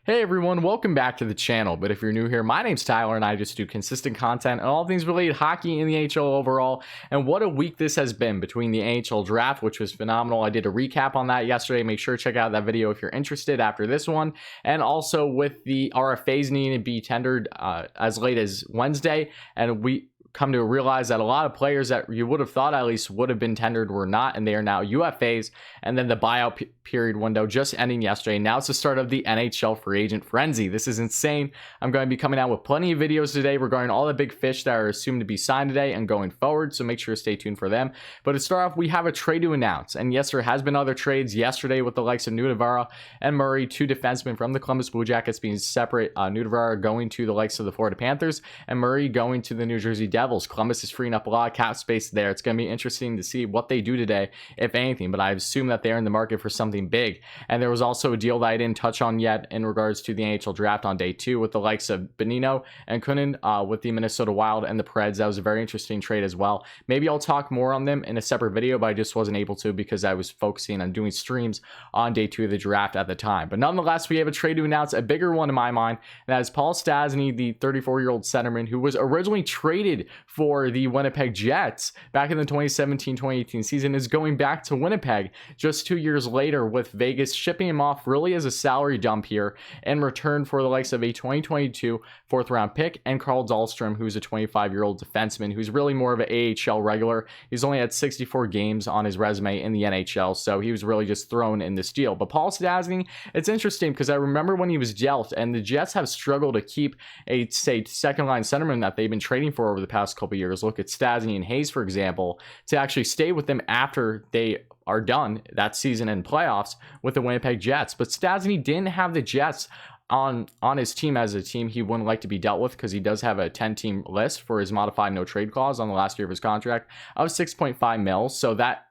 Hey everyone, welcome back to the channel. But if you're new here, my name's Tyler and I just do consistent content and all things related hockey in the NHL overall. And what a week this has been between the NHL draft, which was phenomenal. I did a recap on that yesterday. Make sure to check out that video if you're interested after this one. And also with the RFAs needing to be tendered as late as Wednesday. And we come to realize that a lot of players that you would have thought at least would have been tendered were not, and they are now UFAs. And then the buyout period window just ending yesterday. Now it's the start of the NHL free agent frenzy. This is insane. I'm going to be coming out with plenty of videos today regarding all the big fish that are assumed to be signed today and going forward, so make sure to stay tuned for them. But to start off, we have a trade to announce, and yes, there has been other trades yesterday with the likes of Nudavara and Murray, two defensemen from the Columbus Blue Jackets being separate. Nudavara going to the likes of the Florida Panthers and Murray going to the New Jersey Devils. Columbus is freeing up a lot of cap space there. It's going to be interesting to see what they do today, if anything, but I assume that they're in the market for something big. And there was also a deal that I didn't touch on yet in regards to the NHL draft on day 2 with the likes of Bonino and Kunin with the Minnesota Wild and the Preds. That was a very interesting trade as well. Maybe I'll talk more on them in a separate video, but I just wasn't able to because I was focusing on doing streams on day 2 of the draft at the time. But nonetheless, we have a trade to announce, a bigger one in my mind. And that is Paul Stastny, the 34-year-old centerman who was originally traded for the Winnipeg Jets back in the 2017-2018 season, is going back to Winnipeg just 2 years later, with Vegas shipping him off really as a salary dump here in return for the likes of a 2022 4th round pick and Carl Dahlstrom, who's a 25-year-old defenseman who's really more of an AHL regular. He's only had 64 games on his resume in the NHL, so he was really just thrown in this deal. But Paul Stastny, it's interesting because I remember when he was dealt, and the Jets have struggled to keep a, say, second-line centerman that they've been trading for over the past couple years. Look at Stastny and Hayes, for example, to actually stay with them after they are done that season in playoffs with the Winnipeg Jets. But Stastny didn't have the Jets on his team as a team he wouldn't like to be dealt with, because he does have a 10-team list for his modified no trade clause on the last year of his contract of $6.5 million. So that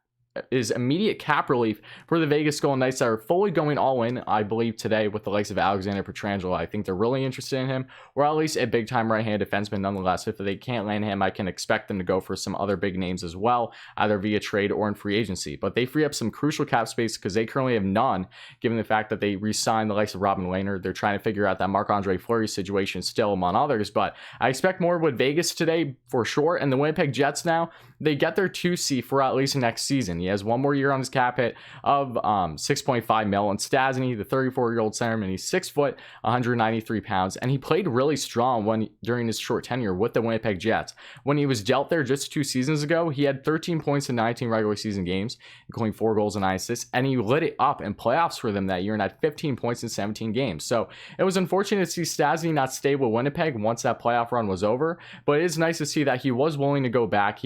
is immediate cap relief for the Vegas Golden Knights that are fully going all in, I believe, today with the likes of Alexander Pietrangelo. I think they're really interested in him, or at least a big-time right-handed defenseman nonetheless. If they can't land him, I can expect them to go for some other big names as well, either via trade or in free agency. But they free up some crucial cap space because they currently have none, given the fact that they re-signed the likes of Robin Lehner. They're trying to figure out that Marc-Andre Fleury situation still, among others. But I expect more with Vegas today for sure. And the Winnipeg Jets now, they get their 2C for at least next season. He has one more year on his cap hit of $6.5 million. And Stastny, the 34-year-old centerman, he's 6 foot, 193 pounds, and he played really strong during his short tenure with the Winnipeg Jets. When he was dealt there just 2 seasons ago, he had 13 points in 19 regular season games, including 4 goals and 9 assists, and he lit it up in playoffs for them that year and had 15 points in 17 games. So it was unfortunate to see Stastny not stay with Winnipeg once that playoff run was over, but it is nice to see that he was willing to go back.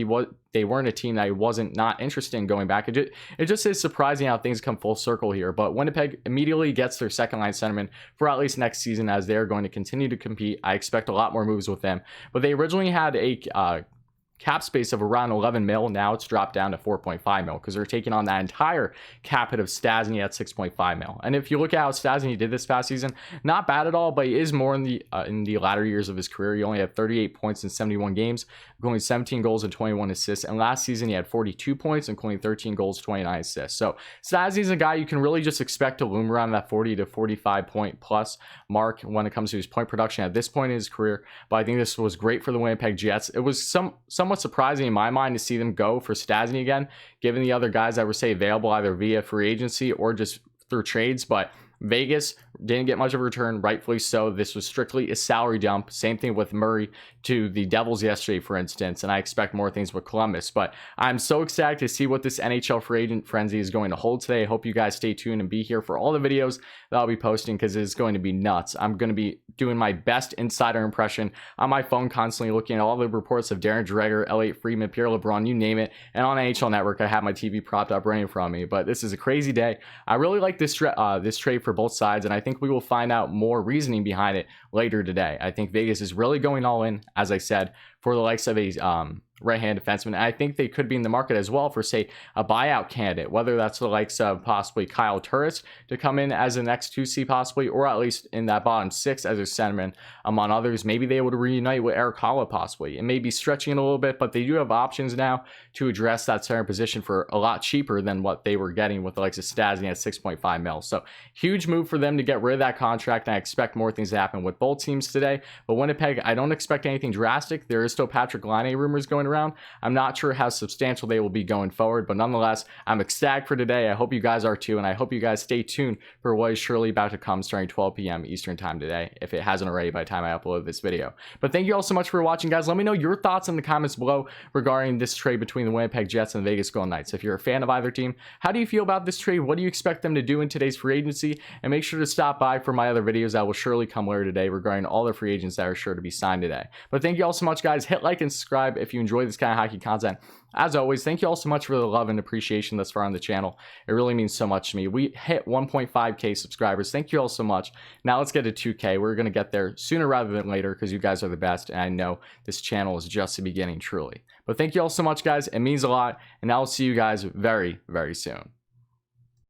They weren't a team that he wasn't not interested in going back. It just is surprising how things come full circle here. But Winnipeg immediately gets their second-line centerman for at least next season, as they're going to continue to compete. I expect a lot more moves with them. But they originally had a cap space of around 11 mil. Now it's dropped down to 4.5 mil because they're taking on that entire cap hit of Stastny at 6.5 mil. And if you look at how Stastny did this past season, not bad at all, but he is more in the latter years of his career. He only had 38 points in 71 games, including 17 goals and 21 assists. And last season he had 42 points, including 13 goals, 29 assists. So Stastny's a guy you can really just expect to loom around that 40 to 45 point plus mark when it comes to his point production at this point in his career. But I think this was great for the Winnipeg Jets. It was somewhat surprising in my mind to see them go for Stastny again, given the other guys that were, say, available either via free agency or just through trades. But Vegas didn't get much of a return, rightfully so. This was strictly a salary dump. Same thing with Murray to the Devils yesterday, for instance, and I expect more things with Columbus. But I'm so excited to see what this NHL free agent frenzy is going to hold today. I hope you guys stay tuned and be here for all the videos that I'll be posting, because it's going to be nuts. I'm going to be doing my best insider impression on my phone, constantly looking at all the reports of Darren Dreger, Elliot Friedman, Pierre LeBrun, you name it. And on NHL Network, I have my TV propped up right in front of me. But this is a crazy day. I really like this trade for both sides, and I think we will find out more reasoning behind it later today. I think Vegas is really going all in, as I said, for the likes of a right-hand defenseman. And I think they could be in the market as well for, say, a buyout candidate, whether that's the likes of possibly Kyle Turris to come in as an X2C possibly, or at least in that bottom six as a centerman among others. Maybe they would reunite with Eric Holla possibly. It may be stretching it a little bit, but they do have options now to address that center position for a lot cheaper than what they were getting with the likes of Stastny at 6.5 mil. So huge move for them to get rid of that contract, and I expect more things to happen with both teams today. But Winnipeg, I don't expect anything drastic. There is still Patrick Laine rumors going around. I'm not sure how substantial they will be going forward, but nonetheless, I'm ecstatic for today. I hope you guys are too, and I hope you guys stay tuned for what is surely about to come starting 12 p.m. Eastern time today, if it hasn't already by the time I upload this video. But thank you all so much for watching, guys. Let me know your thoughts in the comments below regarding this trade between the Winnipeg Jets and the Vegas Golden Knights. If you're a fan of either team, how do you feel about this trade? What do you expect them to do in today's free agency? And make sure to stop by for my other videos that will surely come later today regarding all the free agents that are sure to be signed today. But thank you all so much, guys. Hit like and subscribe if you enjoy this kind of hockey content. As always, thank you all so much for the love and appreciation thus far on the channel. It really means so much to me. We hit 1.5k subscribers. Thank you all so much. Now let's get to 2k. We're going to get there sooner rather than later because you guys are the best, and I know this channel is just the beginning, truly. But thank you all so much, guys. It means a lot, and I'll see you guys very, very soon.